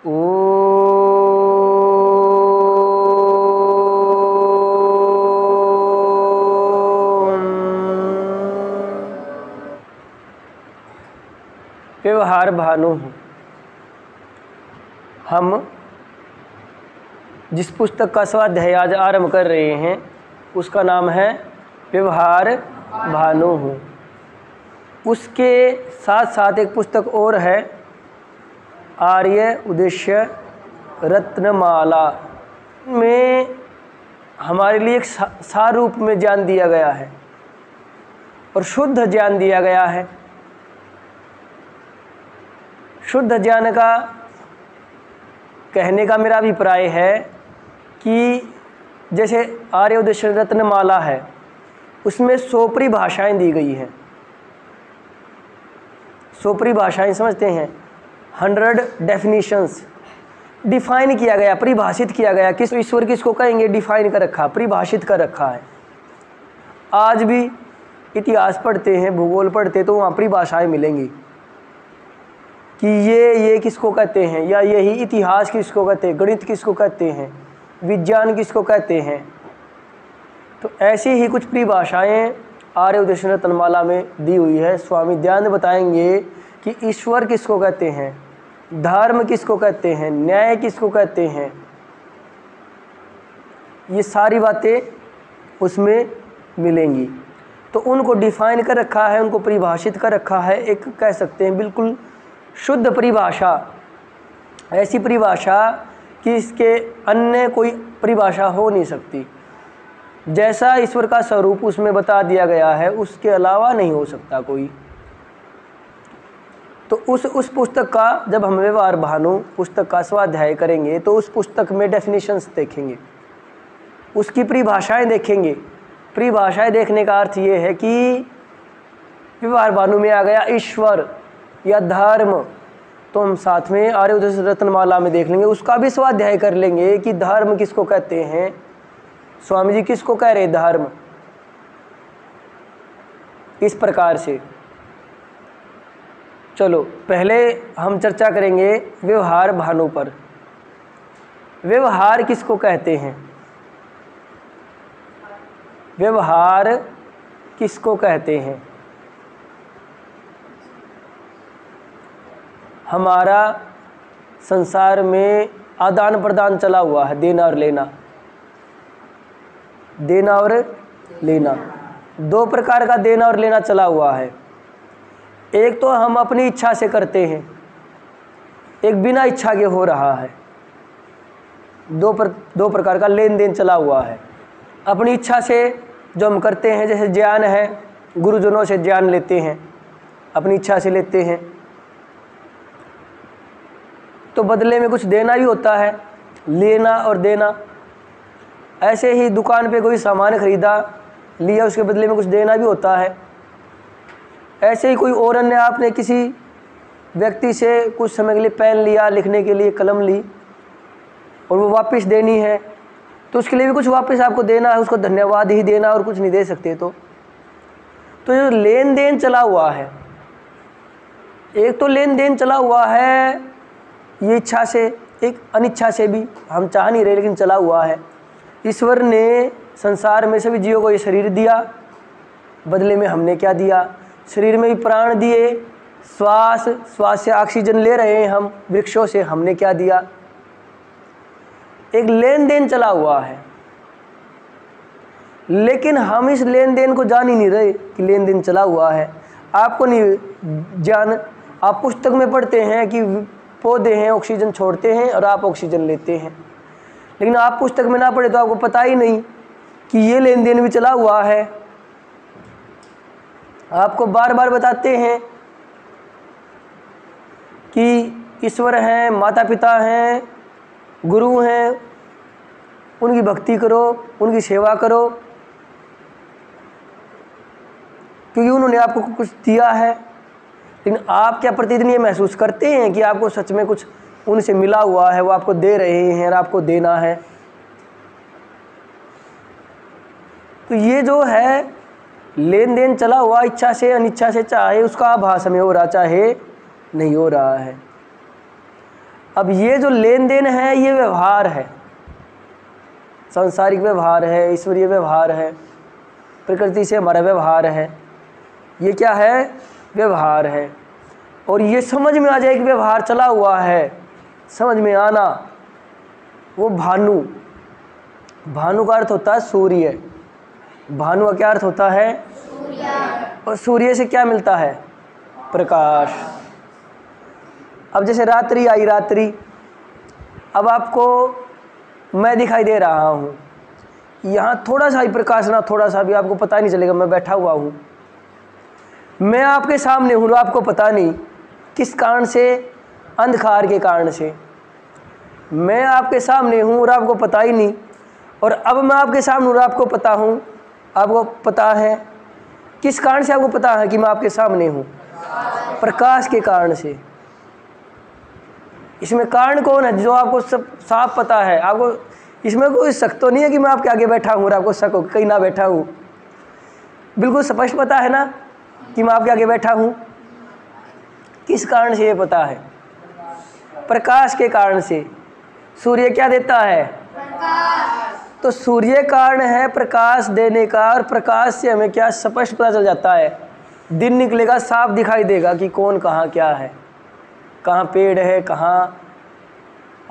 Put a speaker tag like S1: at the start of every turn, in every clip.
S1: व्यवहार भानु हूँ। हम जिस पुस्तक का स्वाध्याय आज आरंभ कर रहे हैं उसका नाम है व्यवहार भानु हूँ। उसके साथ साथ एक पुस्तक और है, आर्य उद्देश्य रत्नमाला, में हमारे लिए एक सार रूप में ज्ञान दिया गया है और शुद्ध ज्ञान दिया गया है। शुद्ध ज्ञान का कहने का मेरा अभिप्राय है कि जैसे आर्य उद्देश्य रत्नमाला है, उसमें 100 परिभाषाएं दी गई हैं। 100 परिभाषाएं समझते हैं, 100 डेफिनेशंस डिफाइन किया गया, परिभाषित किया गया, किस ईश्वर किसको कहेंगे डिफाइन कर रखा, परिभाषित कर रखा है। आज भी इतिहास पढ़ते हैं, भूगोल पढ़ते तो वहाँ परिभाषाएं मिलेंगी कि ये किसको कहते हैं, या यही इतिहास किसको कहते हैं, गणित किसको कहते हैं, विज्ञान किसको कहते हैं। तो ऐसी ही कुछ परिभाषाएं आर्य उद्देश्य रत्नमाला में दी हुई है। स्वामी दयानंद बताएंगे कि ईश्वर किसको कहते हैं, धर्म किसको कहते हैं, न्याय किसको कहते हैं। ये सारी बातें उसमें मिलेंगी। तो उनको डिफाइन कर रखा है, उनको परिभाषित कर रखा है। एक कह सकते हैं बिल्कुल शुद्ध परिभाषा, ऐसी परिभाषा कि इसके अन्य कोई परिभाषा हो नहीं सकती। जैसा ईश्वर का स्वरूप उसमें बता दिया गया है उसके अलावा नहीं हो सकता कोई। तो उस पुस्तक का जब हम व्यवहार भानु पुस्तक का स्वाध्याय करेंगे तो उस पुस्तक में डेफिनेशंस देखेंगे, उसकी परिभाषाएं देखेंगे। परिभाषाएं देखने का अर्थ ये है कि व्यवहार भानु में आ गया ईश्वर या धर्म, तो हम साथ में आर्य उद्देश्य रत्नमाला में देख लेंगे, उसका भी स्वाध्याय कर लेंगे कि धर्म किसको कहते हैं, स्वामी जी किसको कह रहे धर्म। इस प्रकार से चलो पहले हम चर्चा करेंगे व्यवहार भानु पर। व्यवहार किसको कहते हैं, व्यवहार किसको कहते हैं। हमारा संसार में आदान प्रदान चला हुआ है, देना और लेना, देना और लेना, 2 प्रकार का देना और लेना चला हुआ है। एक तो हम अपनी इच्छा से करते हैं, एक बिना इच्छा के हो रहा है। दो प्रकार का लेन देन चला हुआ है। अपनी इच्छा से जो हम करते हैं, जैसे ज्ञान है, गुरुजनों से ज्ञान लेते हैं, अपनी इच्छा से लेते हैं, तो बदले में कुछ देना भी होता है, लेना और देना। ऐसे ही दुकान पे कोई सामान खरीदा, लिया, उसके बदले में कुछ देना भी होता है। ऐसे ही कोई और अन्य आपने किसी व्यक्ति से कुछ समय के लिए पेन लिया, लिखने के लिए कलम ली, और वो वापस देनी है, तो उसके लिए भी कुछ वापस आपको देना है, उसको धन्यवाद ही देना और कुछ नहीं दे सकते। तो जो लेन देन चला हुआ है, एक तो लेन देन चला हुआ है ये इच्छा से, एक अनिच्छा से भी, हम चाह नहीं रहे लेकिन चला हुआ है। ईश्वर ने संसार में सभी जीवों को ये शरीर दिया, बदले में हमने क्या दिया, शरीर में भी प्राण दिए, श्वास से ऑक्सीजन ले रहे हैं हम वृक्षों से, हमने क्या दिया। एक लेन देन चला हुआ है, लेकिन हम इस लेन देन को जान ही नहीं रहे कि लेन देन चला हुआ है। आपको नहीं जान, आप पुस्तक में पढ़ते हैं कि पौधे हैं ऑक्सीजन छोड़ते हैं और आप ऑक्सीजन लेते हैं, लेकिन आप पुस्तक में ना पढ़े तो आपको पता ही नहीं कि ये लेन देन भी चला हुआ है। आपको बार बार बताते हैं कि ईश्वर हैं, माता पिता हैं, गुरु हैं, उनकी भक्ति करो, उनकी सेवा करो, क्योंकि उन्होंने आपको कुछ दिया है। लेकिन आप क्या प्रतिदिन ये महसूस करते हैं कि आपको सच में कुछ उनसे मिला हुआ है, वो आपको दे रहे हैं और आपको देना है। तो ये जो है लेन देन चला हुआ, इच्छा से अनिच्छा से, चाहे उसका आभास हमें हो रहा चाहे नहीं हो रहा है। अब ये जो लेन देन है ये व्यवहार है, सांसारिक व्यवहार है, ईश्वरीय व्यवहार है, प्रकृति से हमारा व्यवहार है, ये क्या है? व्यवहार है। और ये समझ में आ जाए कि व्यवहार चला हुआ है, समझ में आना, वो भानु। भानु का अर्थ होता है सूर्य। भानु का क्या अर्थ होता है? सूर्य। और सूर्य से क्या मिलता है? प्रकाश। अब जैसे रात्रि आई, रात्रि, अब आपको मैं दिखाई दे रहा हूँ, यहाँ थोड़ा सा ही प्रकाश ना, थोड़ा सा भी आपको पता नहीं चलेगा मैं बैठा हुआ हूँ। मैं आपके सामने हूँ, आपको पता नहीं किस कारण से? अंधकार के कारण से। मैं आपके सामने हूँ और आपको पता ही नहीं, और अब मैं आपके सामने हूँ, आपको पता हूँ, आपको पता है किस कारण से? आपको पता है कि मैं आपके सामने हूँ? प्रकाश के कारण से। इसमें कारण कौन है? जो आपको सब साफ पता है। आपको इसमें कोई शक तो नहीं है कि मैं आपके आगे बैठा हूँ और आपको शक हो कहीं ना बैठा हूँ। बिल्कुल स्पष्ट पता है ना कि मैं आपके आगे बैठा हूँ। किस कारण से ये पता है? प्रकाश के कारण से। सूर्य क्या देता है? प्रकाश। तो सूर्य कारण है प्रकाश देने का, और प्रकाश से हमें क्या स्पष्ट पता चल जाता है? दिन निकलेगा, साफ दिखाई देगा कि कौन कहाँ क्या है, कहाँ पेड़ है, कहाँ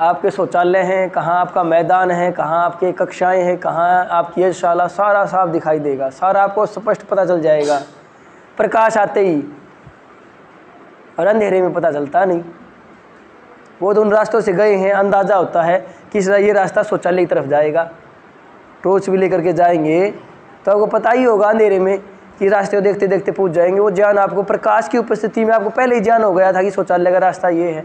S1: आपके शौचालय हैं, कहाँ आपका मैदान है, कहाँ आपके कक्षाएं हैं, कहाँ आपकी यज्ञशाला, सारा साफ दिखाई देगा, सारा आपको स्पष्ट पता चल जाएगा प्रकाश आते ही। और अंधेरे में पता चलता नहीं। वो तो उन रास्तों से गए हैं, अंदाज़ा होता है कि ये रास्ता शौचालय की तरफ जाएगा, टॉर्च भी लेकर के जाएंगे तो आपको पता ही होगा अंधेरे में कि रास्ते को देखते देखते पहुंच जाएंगे। वो ज्ञान आपको प्रकाश की उपस्थिति में आपको पहले ही ज्ञान हो गया था कि शौचालय का रास्ता ये है।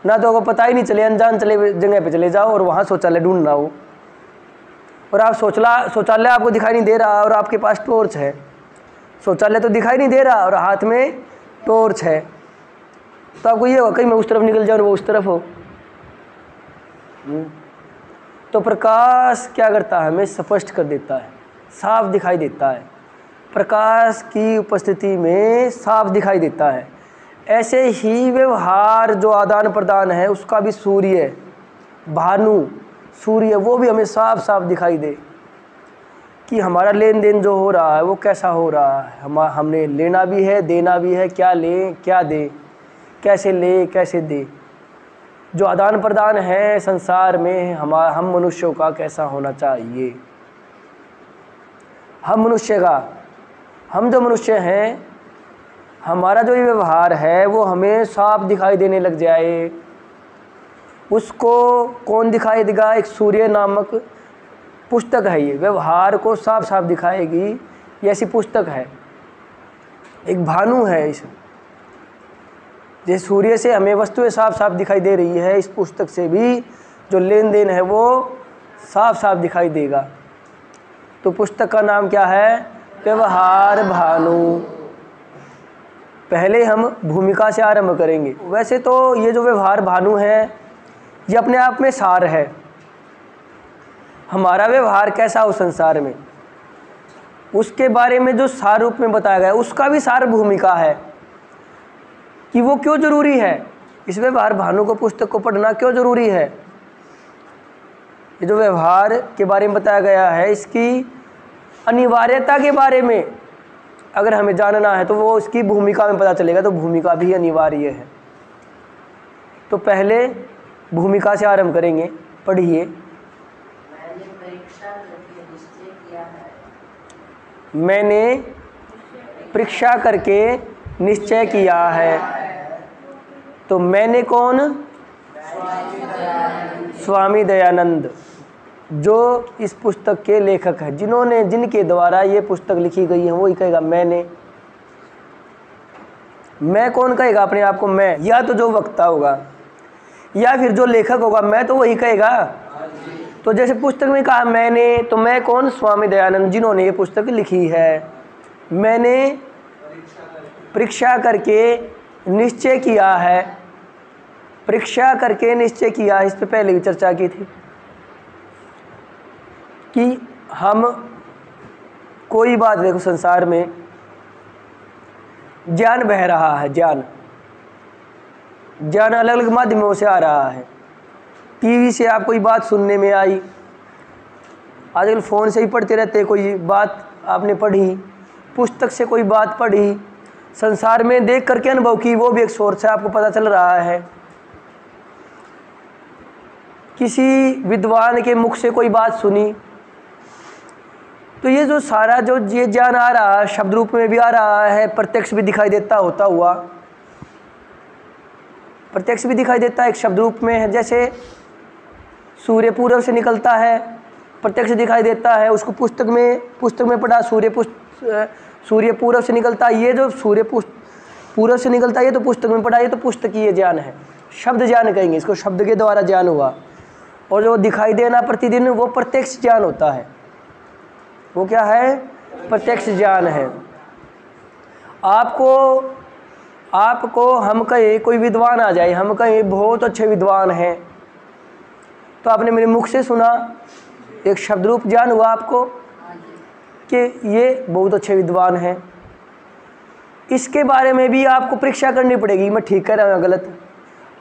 S1: ना तो आपको पता ही नहीं चले, अनजान चले जगह पे चले जाओ और वहाँ शौचालय ढूंढना हो, और आप शौचालय आपको दिखाई नहीं दे रहा और आपके पास टॉर्च है। शौचालय तो दिखाई नहीं दे रहा और हाथ में टॉर्च है, तो आपको ये होगा कहीं मैं उस तरफ निकल जाऊँ और वो उस तरफ हो। तो प्रकाश क्या करता है? हमें स्पष्ट कर देता है, साफ दिखाई देता है। प्रकाश की उपस्थिति में साफ दिखाई देता है। ऐसे ही व्यवहार जो आदान प्रदान है उसका भी सूर्य, भानु, सूर्य, वो भी हमें साफ साफ दिखाई दे कि हमारा लेन देन जो हो रहा है वो कैसा हो रहा है। हमने लेना भी है, देना भी है, क्या लें क्या दें, कैसे ले कैसे दे। जो आदान प्रदान है संसार में हम मनुष्यों का कैसा होना चाहिए। हम जो मनुष्य हैं, हमारा जो ये व्यवहार है वो हमें साफ दिखाई देने लग जाए। उसको कौन दिखाई देगा? एक सूर्य नामक पुस्तक है, ये व्यवहार को साफ साफ दिखाएगी। ये ऐसी पुस्तक है, एक भानु है। इस जैसे सूर्य से हमें वस्तुएं साफ साफ दिखाई दे रही है, इस पुस्तक से भी जो लेन देन है वो साफ साफ दिखाई देगा। तो पुस्तक का नाम क्या है? व्यवहार भानु। पहले हम भूमिका से आरंभ करेंगे। वैसे तो ये जो व्यवहार भानु है ये अपने आप में सार है। हमारा व्यवहार कैसा हो संसार में, उसके बारे में जो सार रूप में बताया गया है उसका भी सार भूमिका है कि वो क्यों जरूरी है। इस व्यवहार भानु को, पुस्तक को पढ़ना क्यों जरूरी है। ये जो व्यवहार के बारे में बताया गया है इसकी अनिवार्यता के बारे में अगर हमें जानना है तो वो इसकी भूमिका में पता चलेगा। तो भूमिका भी अनिवार्य है। तो पहले भूमिका से आरंभ करेंगे। पढ़िए। मैंने परीक्षा करके निश्चय किया है। तो मैंने कौन? स्वामी दयानंद, जो इस पुस्तक के लेखक हैं, जिनके द्वारा ये पुस्तक लिखी गई है, वो ही कहेगा मैंने। मैं कौन कहेगा अपने आप को? मैं, या तो जो वक्ता होगा या फिर जो लेखक होगा, मैं तो वही कहेगा। तो जैसे पुस्तक में कहा मैंने, तो मैं कौन? स्वामी दयानंद, जिन्होंने ये पुस्तक लिखी है। मैंने परीक्षा करके निश्चय किया है। परीक्षा करके निश्चय किया है, इस पे पहले भी चर्चा की थी कि हम कोई बात देखो, संसार में ज्ञान बह रहा है, ज्ञान ज्ञान अलग अलग माध्यमों से आ रहा है। टीवी से आप कोई बात सुनने में आई, आजकल फ़ोन से ही पढ़ते रहते, कोई बात आपने पढ़ी, पुस्तक से कोई बात पढ़ी, संसार में देख करके अनुभव की, वो भी एक सोर्स है, आपको पता चल रहा है। किसी विद्वान के मुख से कोई बात सुनी, तो ये जो सारा जो ये ज्ञान आ रहा है, शब्द रूप में भी आ रहा है, प्रत्यक्ष भी दिखाई देता होता हुआ, प्रत्यक्ष भी दिखाई देता है, एक शब्द रूप में है। जैसे सूर्य पूर्व से निकलता है, प्रत्यक्ष दिखाई देता है, उसको पुस्तक में पढ़ा, सूर्य पूर्व से निकलता है, ये जो सूर्य पूर्व से निकलता है ये तो पुस्तक में पढ़ा, ये तो पुस्तकीय ज्ञान है, शब्द ज्ञान कहेंगे इसको, शब्द के द्वारा ज्ञान हुआ। और जो दिखाई देना प्रतिदिन, वो प्रत्यक्ष ज्ञान होता है। वो क्या है? प्रत्यक्ष ज्ञान है। आपको हम कहें, कोई विद्वान आ जाए, हम कहें बहुत अच्छे विद्वान हैं, तो आपने मेरे मुख से सुना, एक शब्द रूप ज्ञान हुआ आपको कि ये बहुत अच्छे विद्वान हैं। इसके बारे में भी आपको परीक्षा करनी पड़ेगी, मैं ठीक कर रहा हूँ या गलत।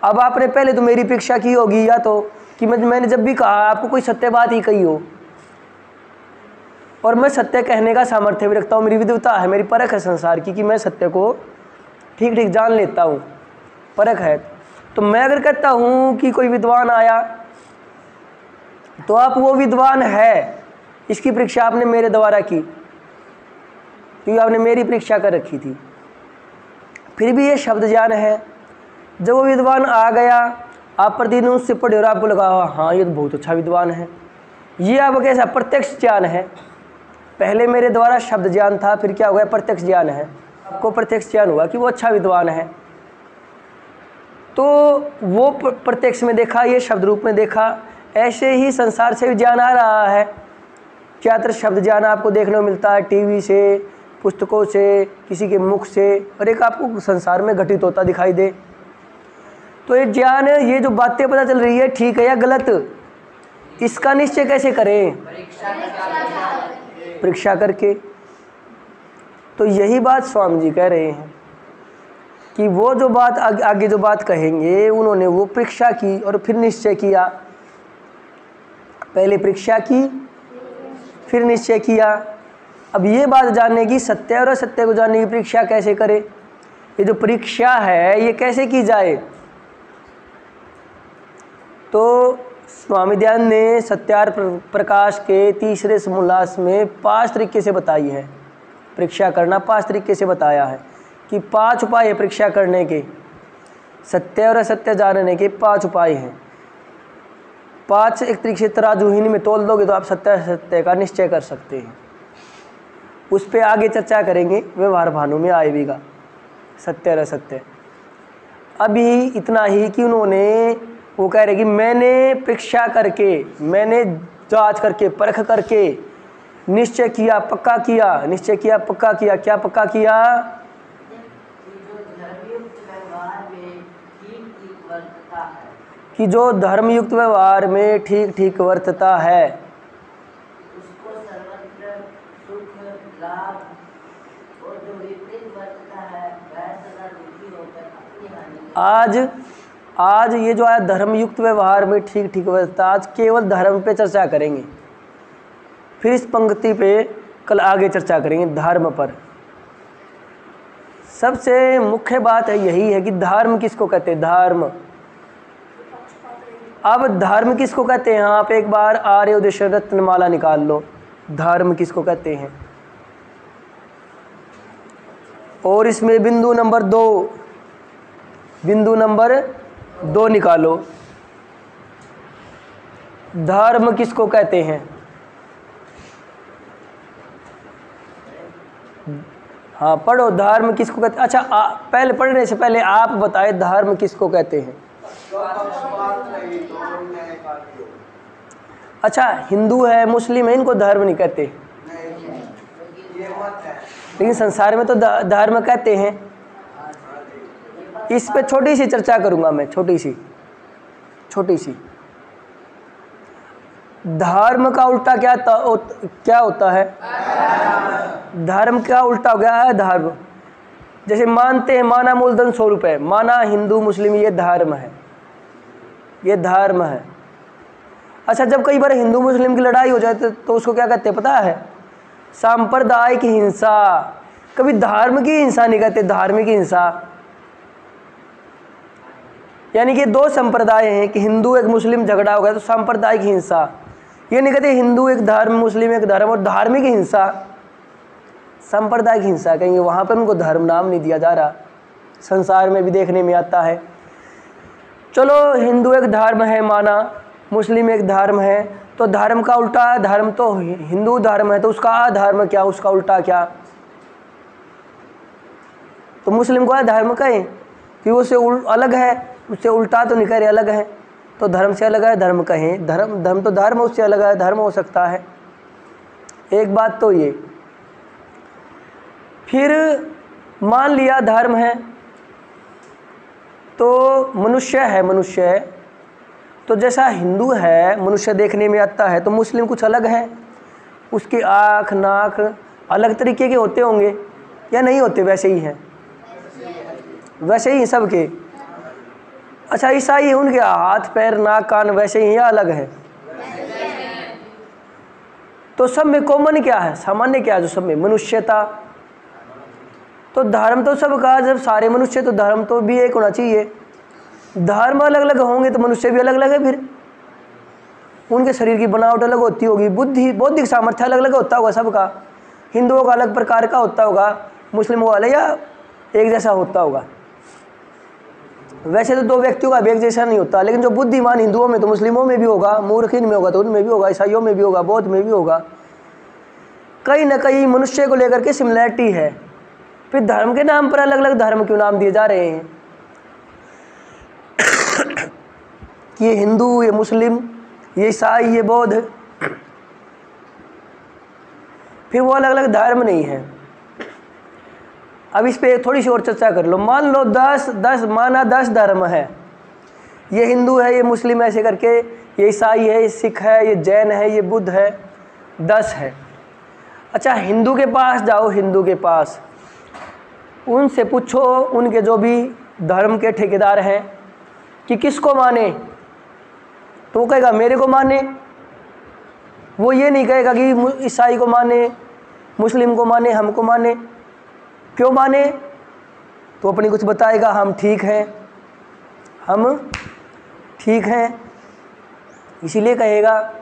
S1: अब आपने पहले तो मेरी परीक्षा की होगी, या तो कि मैंने जब भी कहा आपको कोई सत्य बात ही कही हो, और मैं सत्य कहने का सामर्थ्य भी रखता हूँ, मेरी विद्वता है, मेरी परख है संसार की, कि मैं सत्य को ठीक ठीक जान लेता हूँ, परख है। तो मैं अगर कहता हूँ कि कोई विद्वान आया, तो आप वो विद्वान है, इसकी परीक्षा आपने मेरे द्वारा की, क्योंकि आपने मेरी परीक्षा कर रखी थी। फिर भी ये शब्द ज्ञान है। जब वो विद्वान आ गया, आप प्रतिदिन उससे पढ़े और आपको लगा हाँ ये तो बहुत अच्छा विद्वान है, ये आपका कैसा प्रत्यक्ष ज्ञान है। पहले मेरे द्वारा शब्द ज्ञान था, फिर क्या हो गया? प्रत्यक्ष ज्ञान है। आपको प्रत्यक्ष ज्ञान हुआ कि वो अच्छा विद्वान है, तो वो प्रत्यक्ष में देखा, ये शब्द रूप में देखा। ऐसे ही संसार से भी ज्ञान आ रहा है। ज़्यादातर शब्द ज्ञान आपको देखने को मिलता है टीवी से, पुस्तकों से, किसी के मुख से, और एक आपको संसार में घटित होता दिखाई दे। तो ये ज्ञान, ये जो बातें पता चल रही है, ठीक है या गलत, इसका निश्चय कैसे करें? परीक्षा करके। तो यही बात स्वामी जी कह रहे हैं कि वो जो बात आगे जो बात कहेंगे, उन्होंने वो परीक्षा की और फिर निश्चय किया। पहले परीक्षा की, फिर निश्चय किया। अब ये बात जानने की, सत्य और असत्य को जानने की परीक्षा कैसे करें? ये जो परीक्षा है ये कैसे की जाए? तो स्वामी दयानंद ने सत्यार प्रकाश के तीसरे समोल्लास में 5 तरीके से बताई है परीक्षा करना। 5 तरीके से बताया है कि 5 उपाय है परीक्षा करने के, सत्य और असत्य जानने के 5 उपाय हैं। 5 एक तरीके से तराजूहीन में तोल दोगे तो आप सत्य असत्य का निश्चय कर सकते हैं। उस पर आगे चर्चा करेंगे, व्यवहार भानु में आएगा सत्य और असत्य। अभी इतना ही कि उन्होंने, वो कह रहे कि मैंने परीक्षा करके, मैंने जांच करके, परख करके निश्चय किया, पक्का किया, निश्चय किया, पक्का किया। क्या पक्का किया? कि जो धर्मयुक्त व्यवहार में ठीक ठीक वर्तता है,
S2: उसको सर्वत्र सुख लाभ, और जो विपरीत वर्तता है वह सदा दुखी होकर अपनी हानि।
S1: आज ये जो है धर्मयुक्त व्यवहार में ठीक ठीक वर्तता, आज केवल धर्म पे चर्चा करेंगे। फिर इस पंक्ति पे कल आगे चर्चा करेंगे धर्म पर। सबसे मुख्य बात है यही है कि धर्म किसको कहते हैं? धर्म। अब धर्म किसको कहते हैं? आप एक बार आर्य उद्देश्य रत्नमाला निकाल लो, धर्म किसको कहते हैं। और इसमें बिंदु नंबर 2 निकालो, धर्म किसको कहते हैं? हाँ पढ़ो, धर्म किसको कहते हैं। अच्छा पहले पढ़ने से पहले आप बताए धर्म किसको कहते हैं। अच्छा हिंदू है, मुस्लिम है, इनको धर्म नहीं कहते, लेकिन संसार में तो धर्म कहते हैं। इस पे छोटी सी चर्चा करूंगा मैं, छोटी सी। धर्म का उल्टा क्या होता है? धर्म का उल्टा हो गया है धर्म। जैसे मानते हैं माना मूलधन 100 रुपये, माना हिंदू मुस्लिम ये धर्म है, ये धर्म है। अच्छा, जब कई बार हिंदू मुस्लिम की लड़ाई हो जाए तो उसको क्या कहते हैं पता है? सांप्रदायिक हिंसा। कभी धर्म की हिंसा नहीं कहते, धार्मिक हिंसा। यानी कि दो संप्रदाय हैं कि हिंदू एक मुस्लिम झगड़ा हो गया तो सांप्रदायिक हिंसा। ये नहीं कहते हिंदू एक धर्म मुस्लिम एक धर्म, और धार्मिक हिंसा सांप्रदायिक हिंसा कहेंगे। वहाँ पर उनको धर्म नाम नहीं दिया जा रहा, संसार में भी देखने में आता है। चलो हिंदू एक धर्म है माना, मुस्लिम एक धर्म है, तो धर्म का उल्टा, धर्म तो हिंदू धर्म है तो उसका अधर्म क्या, उसका उल्टा क्या? तो मुस्लिम को अधर्म कहें कि वो उससे अलग है, उससे उल्टा तो नहीं कह रहे, अलग है, तो धर्म से अलग है धर्म कहें। धर्म तो धर्म उससे अलग है, धर्म हो सकता है। एक बात तो ये। फिर मान लिया धर्म है तो मनुष्य है, मनुष्य है तो जैसा हिंदू है मनुष्य देखने में आता है, तो मुस्लिम कुछ अलग है, उसकी आँख नाक अलग तरीके के होते होंगे या नहीं होते? वैसे ही हैं, वैसे ही सबके। अच्छा, ईसाई है, उनके हाथ पैर नाक कान वैसे ही या अलग है? तो सब में कॉमन क्या है, सामान्य क्या है जो सब में? मनुष्यता। तो धर्म तो सबका, जब सारे मनुष्य तो धर्म तो भी एक होना चाहिए। धर्म अलग अलग होंगे तो मनुष्य भी अलग अलग है। फिर उनके शरीर की बनावट अलग होती होगी, बुद्धि बौद्धिक सामर्थ्य अलग अलग होता होगा सबका। हिंदुओं का अलग प्रकार का होता होगा, मुस्लिमों वाले या एक जैसा होता होगा। वैसे तो दो व्यक्तियों का भी एक जैसा नहीं होता, लेकिन जो बुद्धिमान हिंदुओं में तो मुस्लिमों में भी होगा, मूर्ख इनमें होगा तो उनमें भी होगा, ईसाइयों में भी होगा, बौद्ध में भी होगा। कहीं ना कहीं मनुष्य को लेकर के सिमिलैरिटी है। फिर धर्म के नाम पर अलग अलग धर्म क्यों नाम दिए जा रहे हैं? ये हिंदू, ये मुस्लिम, ये ईसाई, ये बौद्ध, फिर वो अलग अलग धर्म नहीं है। अब इस पे थोड़ी सी और चर्चा कर लो। मान लो 10 धर्म है, ये हिंदू है, ये मुस्लिम है, ऐसे करके, ये ईसाई है, ये सिख है, ये जैन है, ये बुद्ध है, 10 है। अच्छा, हिंदू के पास जाओ, हिंदू के पास उनसे पूछो, उनके जो भी धर्म के ठेकेदार हैं कि किसको माने, तो वो कहेगा मेरे को माने। वो ये नहीं कहेगा कि ईसाई को माने, मुस्लिम को माने, हमको माने। क्यों माने? तो अपनी कुछ बताएगा, हम ठीक हैं, हम ठीक हैं, इसीलिए कहेगा।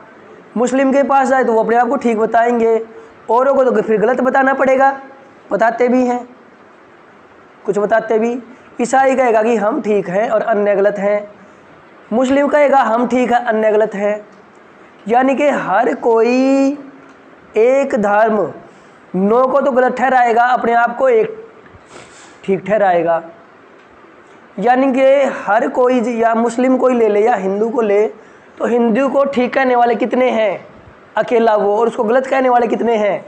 S1: मुस्लिम के पास जाए तो वो अपने आप को ठीक बताएंगे, औरों को तो फिर गलत बताना पड़ेगा, बताते भी हैं, कुछ बताते भी। ईसाई कहेगा कि हम ठीक हैं और अन्य गलत हैं, मुस्लिम कहेगा हम ठीक है अन्य गलत है। यानी कि हर कोई एक धर्म 9 को तो गलत ठहराएगा, अपने आप को एक ठीक ठहराएगा। यानी कि हर कोई, या मुस्लिम कोई ले ले या हिंदू को ले, तो हिंदू को ठीक कहने वाले कितने हैं? अकेला वो, और उसको गलत कहने वाले कितने हैं?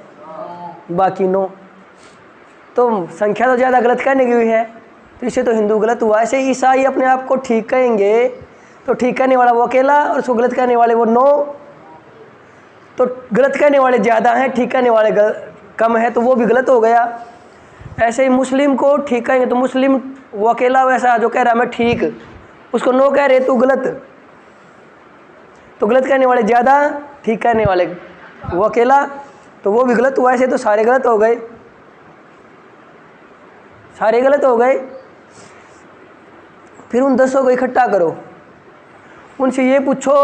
S1: बाकी 9। तो संख्या तो ज़्यादा गलत कहने की हुई है, तो इससे तो हिंदू गलत हुआ। ऐसे ईसाई अपने आप को ठीक कहेंगे तो ठीक कहने वाला वो अकेला और उसको गलत कहने वाले वो 9। तो गलत कहने वाले ज़्यादा हैं, ठीक कहने वाले कम है, तो वो भी गलत हो गया। ऐसे ही मुस्लिम को ठीक कहेंगे तो मुस्लिम वो अकेला वैसा जो कह रहा मैं ठीक, उसको 9 कह रहे तू गलत, तो गलत कहने वाले ज़्यादा, ठीक कहने वाले वो अकेला, तो वो भी गलत हुआ। ऐसे तो सारे गलत हो गए, सारे गलत हो गए। फिर उन 10 को इकट्ठा करो, उनसे ये पूछो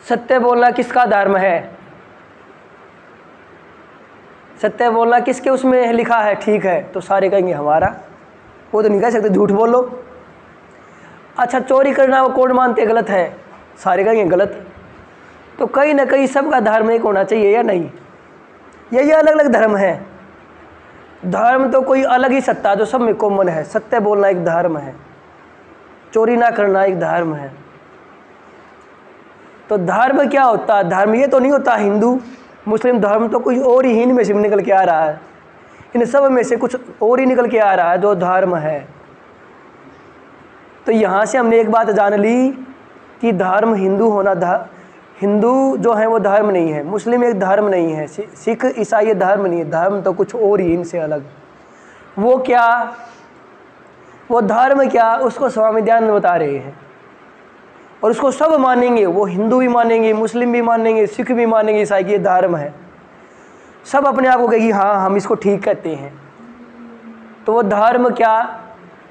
S1: सत्य बोलना किसका धर्म है? सत्य बोलना किसके उसमें लिखा है ठीक है? तो सारे कहेंगे हमारा। वो तो नहीं कह सकते झूठ बोलो। अच्छा, चोरी करना वो कौन मानते गलत है? सारे कहेंगे गलत। तो कहीं ना कहीं सबका धर्म एक होना चाहिए या नहीं? ये अलग अलग धर्म है। धर्म तो कोई अलग ही सत्ता जो सब में कॉमन है। सत्य बोलना एक धर्म है, चोरी ना करना एक धर्म है। तो धर्म क्या होता है? धर्म ये तो नहीं होता हिंदू मुस्लिम धर्म, तो कोई और ही इनमें से निकल के आ रहा है, इन सब में से कुछ और ही निकल के आ रहा है जो धर्म है। तो यहाँ से हमने एक बात जान ली कि धर्म हिंदू होना, हिंदू जो है वो धर्म नहीं है, मुस्लिम एक धर्म नहीं है, सिख ईसाई धर्म नहीं है, धर्म तो कुछ और ही इनसे अलग। वो क्या, वो धर्म क्या, उसको स्वामी दयानंद बता रहे हैं। और उसको सब मानेंगे, वो हिंदू भी मानेंगे, मुस्लिम भी मानेंगे, सिख भी मानेंगे, ईसाई की ये धर्म है। सब अपने आप को कहेगी हाँ हम इसको ठीक कहते हैं। तो वो धर्म क्या,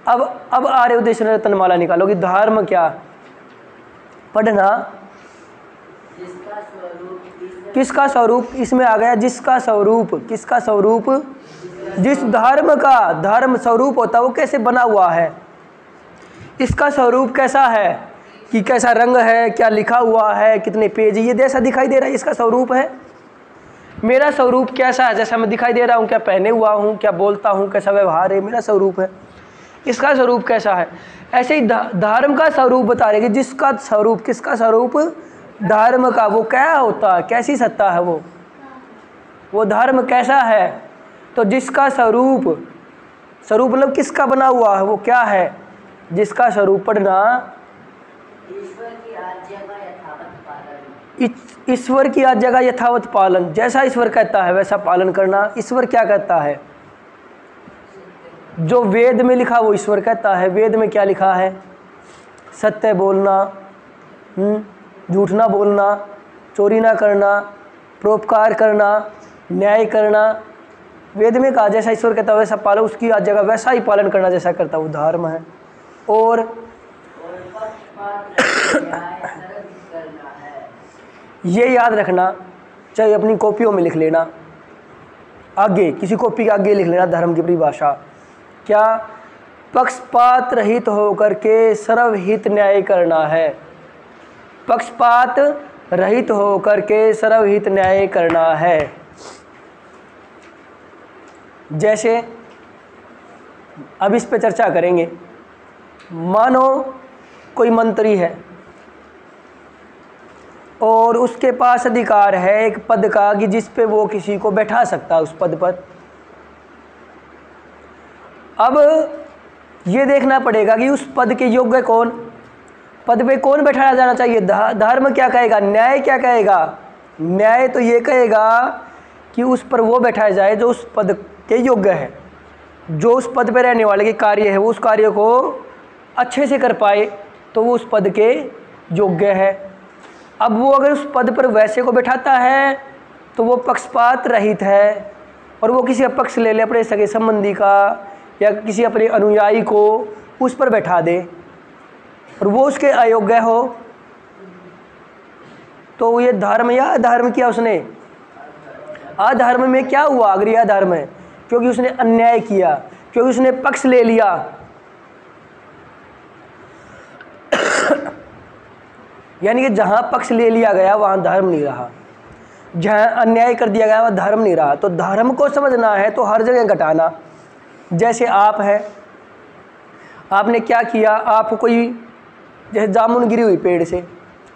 S1: अब आर्य उद्देश्य रत्नमाला निकालोगी। धर्म क्या, पढ़ना, किसका स्वरूप, इसमें आ गया जिसका स्वरूप, किसका स्वरूप, जिस धर्म का धर्म स्वरूप होता है वो कैसे बना हुआ है, इसका स्वरूप कैसा है, कि कैसा रंग है, क्या लिखा हुआ है, कितने पेज, ये जैसा दिखाई दे रहा है इसका स्वरूप है। मेरा स्वरूप कैसा है, जैसा मैं दिखाई दे रहा हूँ, क्या पहने हुआ हूँ, क्या बोलता हूँ, कैसा व्यवहार है, मेरा स्वरूप है। इसका स्वरूप कैसा है, ऐसे ही धर्म का स्वरूप बता रहे कि जिसका स्वरूप, किसका स्वरूप, धर्म का, वो क्या होता है, कैसी सत्ता है वो धर्म कैसा है। तो जिसका स्वरूप, स्वरूप मतलब किसका बना हुआ है, वो क्या है, जिसका स्वरूप पढ़ना,
S2: ईश्वर की आज्ञा का यथावत पालन,
S1: ईश्वर की आज्ञा का यथावत पालन, जैसा ईश्वर कहता है वैसा पालन करना। ईश्वर क्या कहता है, जो वेद में लिखा वो ईश्वर कहता है। वेद में क्या लिखा है, सत्य बोलना, झूठ ना बोलना, चोरी ना करना, परोपकार करना, न्याय करना। वेद में कहा जैसा ईश्वर कहता है वैसा पालन, उसकी आज्ञा का वैसा ही पालन करना जैसा करता वो धर्म है। और ये याद रखना, चाहे अपनी कॉपियों में लिख लेना, आगे किसी कॉपी के आगे लिख लेना धर्म की परिभाषा क्या, पक्षपात रहित होकर के सर्वहित न्याय करना है। पक्षपात रहित होकर के सर्वहित न्याय करना है। जैसे अब इस पे चर्चा करेंगे। मानो कोई मंत्री है और उसके पास अधिकार है एक पद का कि जिस पे वो किसी को बैठा सकता है उस पद पर। अब ये देखना पड़ेगा कि उस पद के योग्य कौन, पद पे कौन बैठाया जाना चाहिए। धर्म क्या कहेगा, न्याय क्या कहेगा, न्याय तो ये कहेगा कि उस पर वो बैठाया जाए जो उस पद के योग्य है, जो उस पद पे रहने वाले के कार्य है वो उस कार्य को अच्छे से कर पाए तो वो उस पद के योग्य है। अब वो अगर उस पद पर वैसे को बैठाता है तो वो पक्षपात रहित है और वो किसी पक्ष ले ले अपने सगे संबंधी का या किसी अपने अनुयायी को उस पर बैठा दे और वो उसके अयोग्य हो तो ये धर्म या अधर्म किया उसने। अधर्म में क्या हुआ, अगर यह धर्म है क्योंकि उसने अन्याय किया, क्योंकि उसने पक्ष ले लिया। यानी कि जहाँ पक्ष ले लिया गया वहाँ धर्म नहीं रहा, जहाँ अन्याय कर दिया गया वहाँ धर्म नहीं रहा। तो धर्म को समझना है तो हर जगह घटाना। जैसे आप है, आपने क्या किया, आप कोई जैसे जामुन गिरी हुई पेड़ से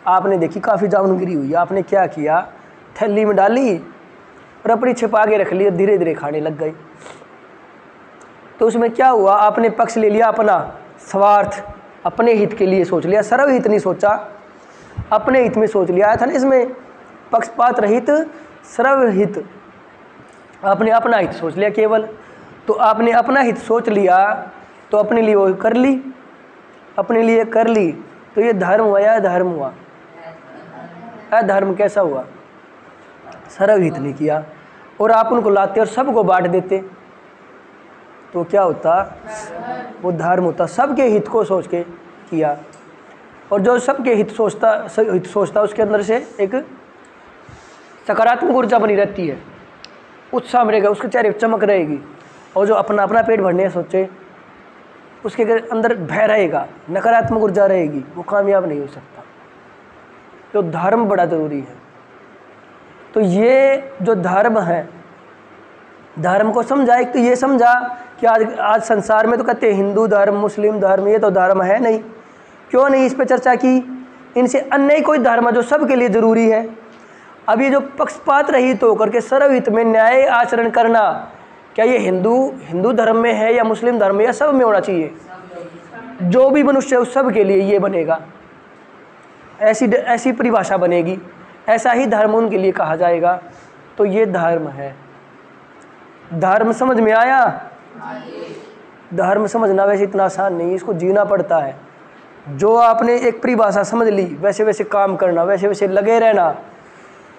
S1: आपने देखी काफ़ी जामुन गिरी हुई, आपने क्या किया, थैली में डाली और अपनी छिपा के रख ली और धीरे धीरे खाने लग गई। तो उसमें क्या हुआ, आपने पक्ष ले लिया, अपना स्वार्थ, अपने हित के लिए सोच लिया, सर्वहित नहीं सोचा, अपने हित में सोच लिया। आया था ना इसमें पक्षपात रहित सर्वहित, आपने अपना हित सोच लिया केवल। तो आपने अपना हित सोच लिया तो अपने लिए वो कर ली, अपने लिए कर ली, तो ये धर्म हुआ या अधर्म हुआ। अधर्म कैसा हुआ, सर्वहित नहीं किया और आप उनको लाते और सबको बांट देते तो क्या होता, वो धर्म होता। सबके हित को सोच के किया और जो सबके हित सोचता उसके अंदर से एक सकारात्मक ऊर्जा बनी रहती है, उत्साह रहेगा, उसके चेहरे पर चमक रहेगी। और जो अपना अपना पेट भरने सोचे उसके अंदर भय रहेगा, नकारात्मक ऊर्जा रहेगी, वो कामयाब नहीं हो सकता। तो धर्म बड़ा ज़रूरी है। तो ये जो धर्म है, धर्म को समझा, एक तो ये समझा कि आज संसार में तो कहते हैं हिंदू धर्म, मुस्लिम धर्म, ये तो धर्म है नहीं। क्यों नहीं, इस पर चर्चा की। इनसे अन्य कोई धर्म जो सबके लिए ज़रूरी है। अब ये जो पक्षपात रहित होकर के सर्वहित में न्याय आचरण करना, क्या ये हिंदू धर्म में है या मुस्लिम धर्म में या सब में होना चाहिए। जो भी मनुष्य है उस सब के लिए ये बनेगा, ऐसी परिभाषा बनेगी, ऐसा ही धर्म उनके लिए कहा जाएगा। तो ये धर्म है। धर्म समझ में आया। धर्म समझना वैसे इतना आसान नहीं, इसको जीना पड़ता है। जो आपने एक परिभाषा समझ ली वैसे वैसे काम करना, वैसे वैसे लगे रहना,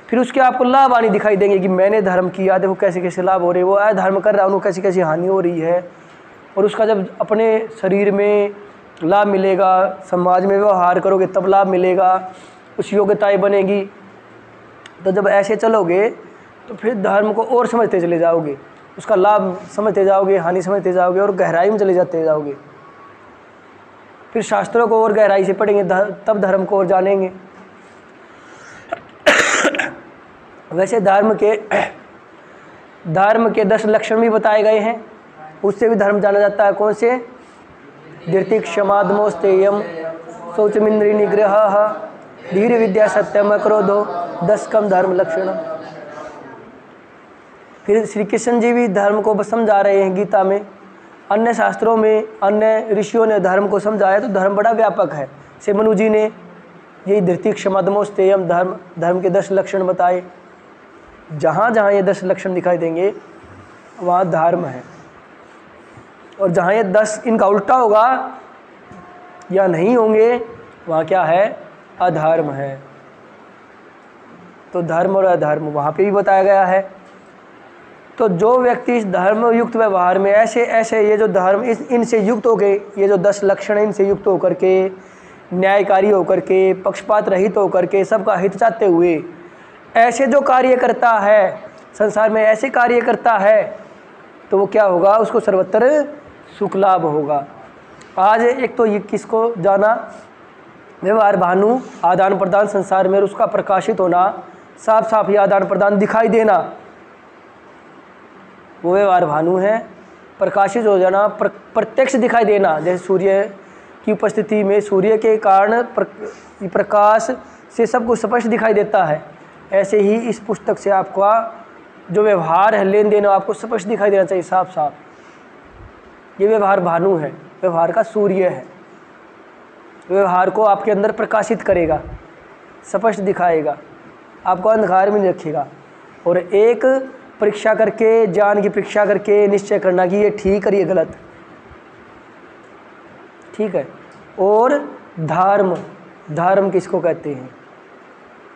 S1: फिर उसके आपको लाभ आनी दिखाई देंगे कि मैंने धर्म किया, देखो कैसे कैसे लाभ हो रहे हैं, वो अधर्म कर रहा है उनको कैसी कैसी हानि हो रही है। और उसका जब अपने शरीर में लाभ मिलेगा, समाज में व्यवहार करोगे तब लाभ मिलेगा, उस योग्यताएँ बनेगी। तो जब ऐसे चलोगे तो फिर धर्म को और समझते चले जाओगे, उसका लाभ समझते जाओगे, हानि समझते जाओगे और गहराई में चले जाते जाओगे। फिर शास्त्रों को और गहराई से पढ़ेंगे तब धर्म को और जानेंगे। वैसे धर्म के 10 लक्षण भी बताए गए हैं, उससे भी धर्म जाना जाता है। कौन से? धृति क्षमा दमो स्थेयम शौचमिंद्रिय निग्रह धीर विद्या सत्यम अक्रोधो 10 कम धर्म लक्षण। फिर श्री कृष्ण जी भी धर्म को समझा रहे हैं गीता में, अन्य शास्त्रों में अन्य ऋषियों ने धर्म को समझाया, तो धर्म बड़ा व्यापक है। से मनु जी ने यही धृति क्षमा दमो स्थेयम धर्म के 10 लक्षण बताए। जहाँ जहाँ ये 10 लक्षण दिखाई देंगे वहाँ धर्म है, और जहाँ ये 10 इनका उल्टा होगा या नहीं होंगे वहाँ क्या है? अधर्म है। तो धर्म और अधर्म वहाँ पे भी बताया गया है। तो जो व्यक्ति इस धर्म युक्त व्यवहार में ऐसे ये जो धर्म इनसे युक्त होकर, ये जो 10 लक्षण इनसे युक्त होकर के, न्यायकारी होकर के, पक्षपात रहित होकर के, सबका हित चाहते हुए ऐसे जो कार्य करता है, संसार में ऐसे कार्य करता है, तो वो क्या होगा? उसको सर्वत्र सुख लाभ होगा। आज एक तो ये किसको जाना? व्यवहार भानु, आदान प्रदान संसार में, उसका प्रकाशित होना, साफ साफ ये आदान प्रदान दिखाई देना, वो व्यवहार भानु है। प्रकाशित हो जाना, प्रत्यक्ष दिखाई देना, जैसे सूर्य की उपस्थिति में सूर्य के कारण प्रकाश से सब कुछ स्पष्ट दिखाई देता है, ऐसे ही इस पुस्तक से आपका जो व्यवहार है, लेन देन, आपको स्पष्ट दिखाई देना चाहिए साफ साफ। ये व्यवहार भानु है, व्यवहार का सूर्य है, व्यवहार को आपके अंदर प्रकाशित करेगा, स्पष्ट दिखाएगा, आपको अंधकार में नहीं रखेगा। और एक परीक्षा करके, ज्ञान की परीक्षा करके निश्चय करना कि ये ठीक है ये गलत, ठीक है। और धर्म किसको कहते हैं?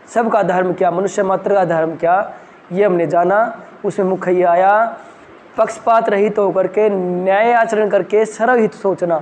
S1: सबका धर्म क्या, मनुष्य मात्र का धर्म क्या, ये हमने जाना। उसमें मुख्य ये आया, पक्षपात रहित होकर के, न्याय आचरण करके, सर्वहित सोचना।